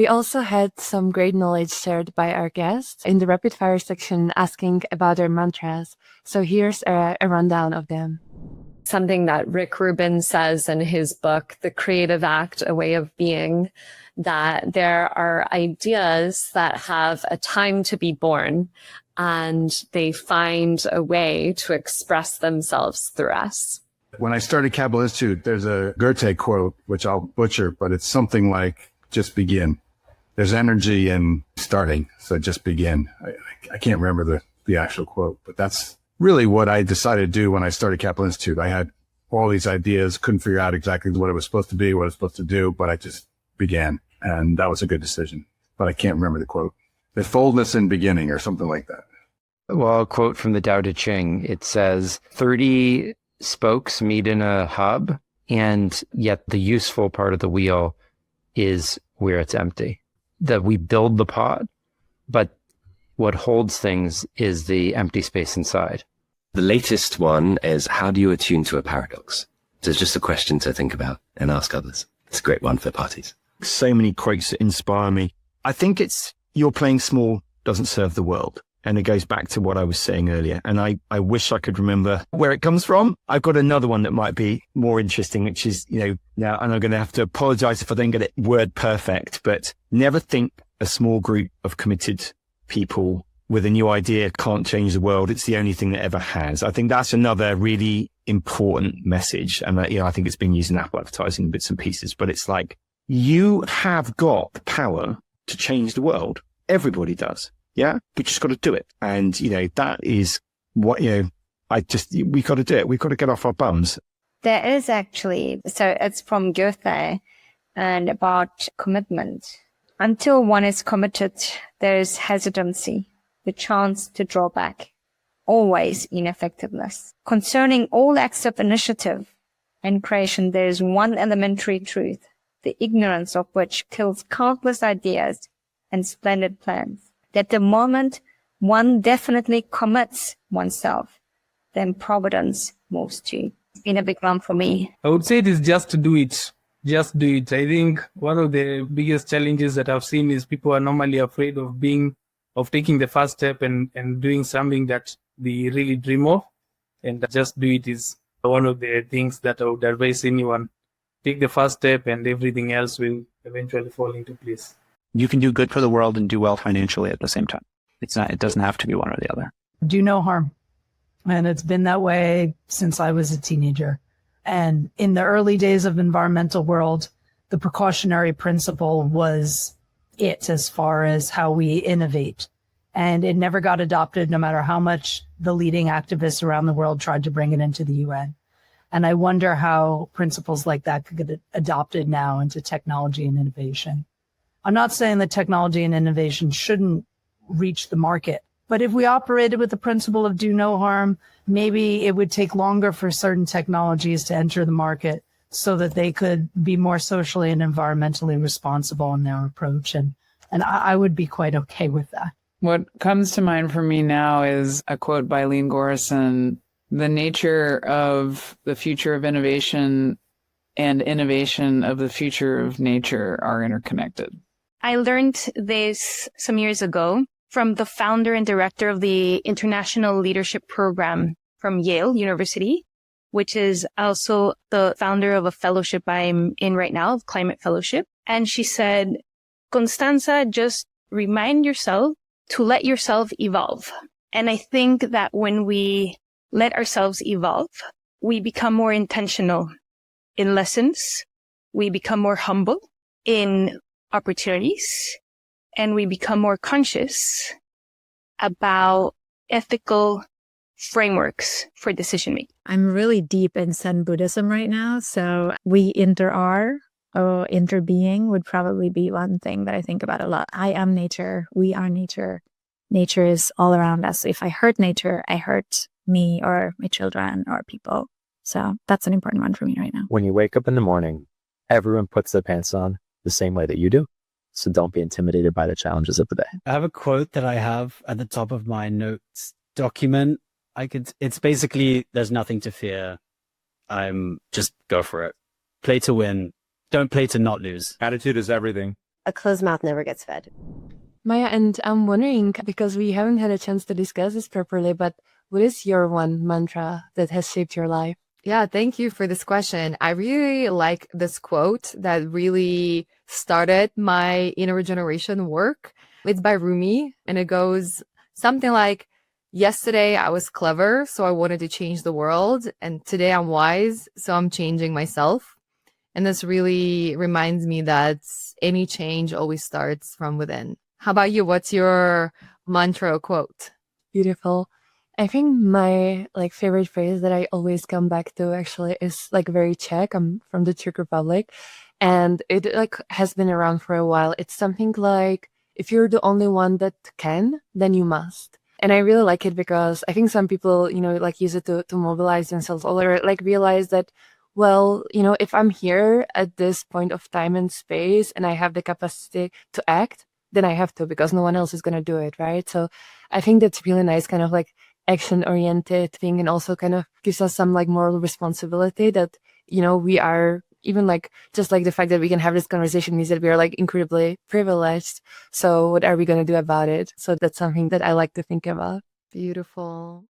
We also had some great knowledge shared by our guests in the rapid fire section asking about their mantras. So here's a rundown of them. Something that Rick Rubin says in his book, The Creative Act, A Way of Being, that there are ideas that have a time to be born and they find a way to express themselves through us. When I started Capital Institute, there's a Goethe quote, which I'll butcher, but it's something like, just begin. There's energy in starting, so just begin. I can't remember the actual quote, but that's really what I decided to do when I started Capital Institute. I had all these ideas, couldn't figure out exactly what it was supposed to be, what it was supposed to do, but I just began. And that was a good decision. But I can't remember the quote. The fullness in beginning or something like that. Well, a quote from the Tao Te Ching. It says, 30 spokes meet in a hub, and yet the useful part of the wheel is where it's empty. That we build the pod, but what holds things is the empty space inside. The latest one is, how do you attune to a paradox? So it's just a question to think about and ask others. It's a great one for parties. So many quotes that inspire me. I think it's, you're playing small doesn't serve the world. And it goes back to what I was saying earlier. And I wish I could remember where it comes from. I've got another one that might be more interesting, which is, now, and I'm going to have to apologize if I don't get it word perfect, but never think a small group of committed people with a new idea can't change the world. It's the only thing that ever has. I think that's another really important message. And I think it's been used in Apple advertising in bits and pieces, but it's like, you have got the power to change the world. Everybody does. Yeah. We just got to do it. And, that is what, we got to do it. We've got to get off our bums. There is actually, so it's from Goethe and about commitment. Until one is committed, there is hesitancy, the chance to draw back, always ineffectiveness. Concerning all acts of initiative and creation, there is one elementary truth, the ignorance of which kills countless ideas and splendid plans. That the moment one definitely commits oneself, then providence moves too. It's been a big one for me. I would say it is just to do it. Just do it. I think one of the biggest challenges that I've seen is people are normally afraid of taking the first step and doing something that they really dream of. And just do it is one of the things that I would advise anyone. Take the first step and everything else will eventually fall into place. You can do good for the world and do well financially at the same time. It doesn't have to be one or the other. Do no harm. And it's been that way since I was a teenager. And in the early days of environmental world, the precautionary principle was it as far as how we innovate. And it never got adopted, no matter how much the leading activists around the world tried to bring it into the UN. And I wonder how principles like that could get adopted now into technology and innovation. I'm not saying that technology and innovation shouldn't reach the market, but if we operated with the principle of do no harm, maybe it would take longer for certain technologies to enter the market so that they could be more socially and environmentally responsible in their approach. And I would be quite okay with that. What comes to mind for me now is a quote by Lean Gorison: the nature of the future of innovation and innovation of the future of nature are interconnected. I learned this some years ago from the founder and director of the International Leadership Program from Yale University, which is also the founder of a fellowship I'm in right now, Climate Fellowship. And she said, Constanza, just remind yourself to let yourself evolve. And I think that when we let ourselves evolve, we become more intentional in lessons, we become more humble in opportunities, and we become more conscious about ethical frameworks for decision making. I'm really deep in Zen Buddhism right now, so we inter-are or interbeing would probably be one thing that I think about a lot. I am nature. We are nature. Nature is all around us. If I hurt nature, I hurt me or my children or people. So that's an important one for me right now. When you wake up in the morning, everyone puts their pants on the same way that you do. So don't be intimidated by the challenges of the day. I have a quote that I have at the top of my notes document. It's basically, there's nothing to fear. Just go for it. Play to win. Don't play to not lose. Attitude is everything. A closed mouth never gets fed. Maya, and I'm wondering, because we haven't had a chance to discuss this properly, but what is your one mantra that has shaped your life? Yeah, thank you for this question. I really like this quote that really started my inner regeneration work. It's by Rumi, and it goes something like, yesterday I was clever, so I wanted to change the world, and today I'm wise, so I'm changing myself. And this really reminds me that any change always starts from within. How about you? What's your mantra or quote? Beautiful. I think my favorite phrase that I always come back to actually is very Czech. I'm from the Czech Republic, and it has been around for a while. It's something like, if you're the only one that can, then you must. And I really like it because I think some people, use it to mobilize themselves, or realize that, well, if I'm here at this point of time and space and I have the capacity to act, then I have to, because no one else is going to do it, right? So I think that's really nice, kind of action-oriented thing, and also kind of gives us some moral responsibility that, we are, even just the fact that we can have this conversation means that we are incredibly privileged. So what are we going to do about it? So that's something that I like to think about. Beautiful.